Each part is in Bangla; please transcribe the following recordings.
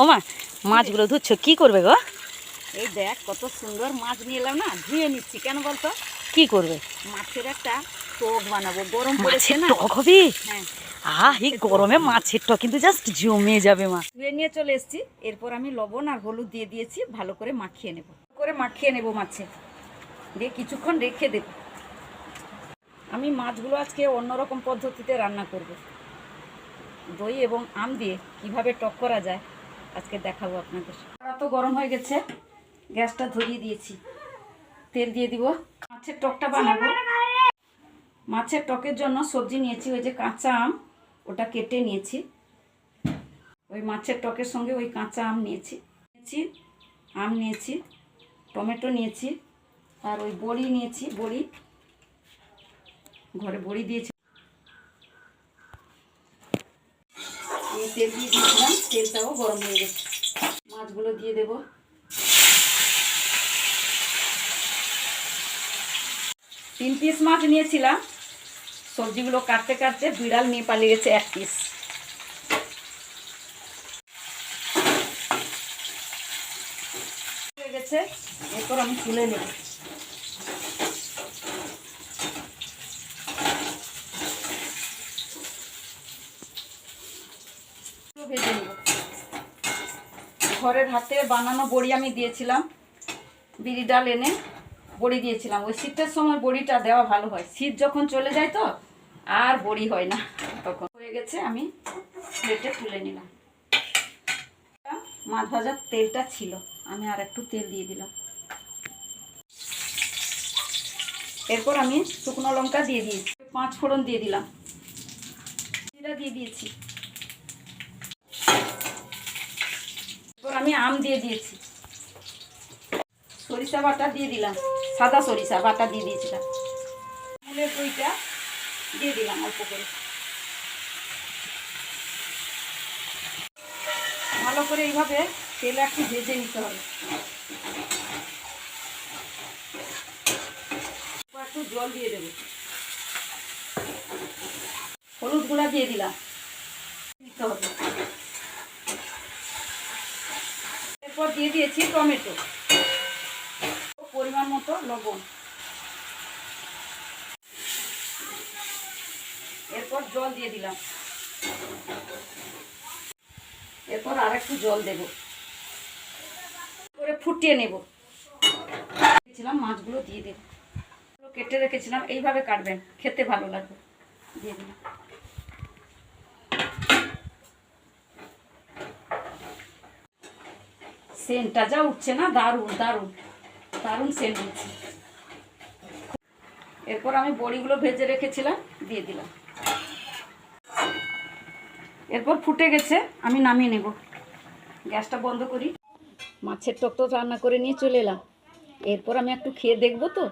ও মা মাছগুলো ধুচ্ছ কি করবে গো? এই দেখ কত সুন্দর মাছ নিয়ে এলাম না, ধুয়ে নিচ্ছি। কেন বলতো? কি করবে? মাছের একটা টক বানাবো, গরম পড়েছে মাছের না। টক হবে? হ্যাঁ, এই গরমে মাছের টক কিন্তু জাস্ট জমে যাবে মা। ধুয়ে নিয়ে চলে এসেছি। এরপর আমি লবণ আর হলুদ দিয়ে দিয়েছি, ভালো করে মাখিয়ে নেব মাছে দিয়ে কিছুক্ষণ রেখে দেব। আমি মাছগুলো আজকে অন্যরকম পদ্ধতিতে রান্না করব। দই এবং আম দিয়ে কিভাবে টক করা যায় আজকে দেখাবো আপনাদের। তো গরম হয়ে গেছে, গ্যাসটা ধরিয়ে দিয়েছি। তেল দিয়ে দিব। মাছের টকটা বানাবো। মাছের টকের জন্য সবজি নিয়েছি, ওই যে কাঁচা আম, ওটা কেটে নিয়েছি। ওই মাছের টকের সঙ্গে ওই কাঁচা আম নিয়েছি, টমেটো নিয়েছি, আর ওই বড়ি নিয়েছি। বড়ি ঘরে বড়ি দিয়েছি। এই তেল দিয়ে দিয়েছিলাম, তেলটাও গরম হয়ে গেছে। মাছগুলো দিয়ে দেব। 3 পিস মাছ নিয়েছিলাম। সবজিগুলো কাটতে কাটতে বিড়াল নিয়ে পালিয়ে গেছে 1 পিস। হয়ে গেছে, এরপর আমি তুলে নেব। ভেজে নেব। ঘরের হাতে বানানো বড়ি আমি দিয়েছিলাম, বিড়ি ডাল এনে বড়ি দিয়েছিলাম। ওই শীতের সময় বড়িটা দেওয়া ভালো হয়, শীত যখন চলে যায় তো আর বড়ি হয় না। তখন হয়ে গেছে, আমি প্লেটে তুলে নিলাম। মাছ ভাজার তেলটা ছিল, আমি আর একটু তেল দিয়ে দিলাম। এরপর আমি শুকনো লঙ্কা দিয়ে দিয়েছি, 5 ফোড়ন দিয়ে দিলাম, জিরা দিয়ে দিয়েছি। এরপর আমি আম দিয়ে দিয়েছি, সরিষা বাটা দিয়ে দিলাম, সাদা সরিষা বাটা দিয়ে দিয়েছিলাম। আমুলের দইটা দিয়ে দিলাম অল্প করে। ভালো করে এইভাবে তেলে একটু ভেজে নিতে হবে। একটু জল দিয়ে দেবো। হলুদ গুঁড়া দিয়ে দিলাম, দিতে হবে। এরপর দিয়ে দিয়েছি টমেটো, পরিমাণ মতো লবণ। এরপর জল দিয়ে দিলাম। এরপর আর একটু জল দেব, করে ফুটিয়ে নেব। মাছগুলো দিয়ে দেব, কেটে রেখেছিলাম, এইভাবে কাটবেন, খেতে ভালো লাগবে। দিয়ে দিলাম। সেন্টটা যা উঠছে না, দারুণ দারুণ দারুণ সেন্ট উঠছে। এরপর আমি বড়িগুলো ভেজে রেখেছিলাম, দিয়ে দিলাম। এরপর ফুটে গেছে, আমি নামিয়ে নেব। গ্যাসটা বন্ধ করি। মাছের টক তো রান্না করে নিয়ে চলে এলাম। এরপর আমি একটু খেয়ে দেখবো, তো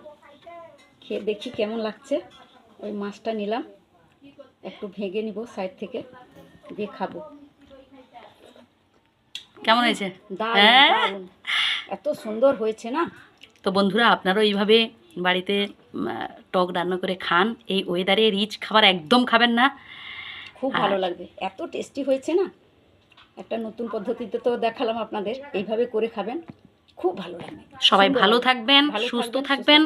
খেয়ে দেখি কেমন লাগছে। ওই মাছটা নিলাম, একটু ভেঙে নিব সাইড থেকে, দিয়ে খাবো। কেমন হয়েছে? দারুণ, এত সুন্দর হয়েছে না। তো বন্ধুরা, আপনারাও এইভাবে বাড়িতে টক রান্না করে খান। এই ওয়েদারে রিচ খাবার একদম খাবেন না, খুব ভালো লাগবে, এত টেস্টি হয়েছে না। একটা নতুন পদ্ধতিতে তো দেখালাম আপনাদের, এইভাবে করে খাবেন, খুব ভালো লাগবে। সবাই ভালো থাকবেন, সুস্থ থাকবেন।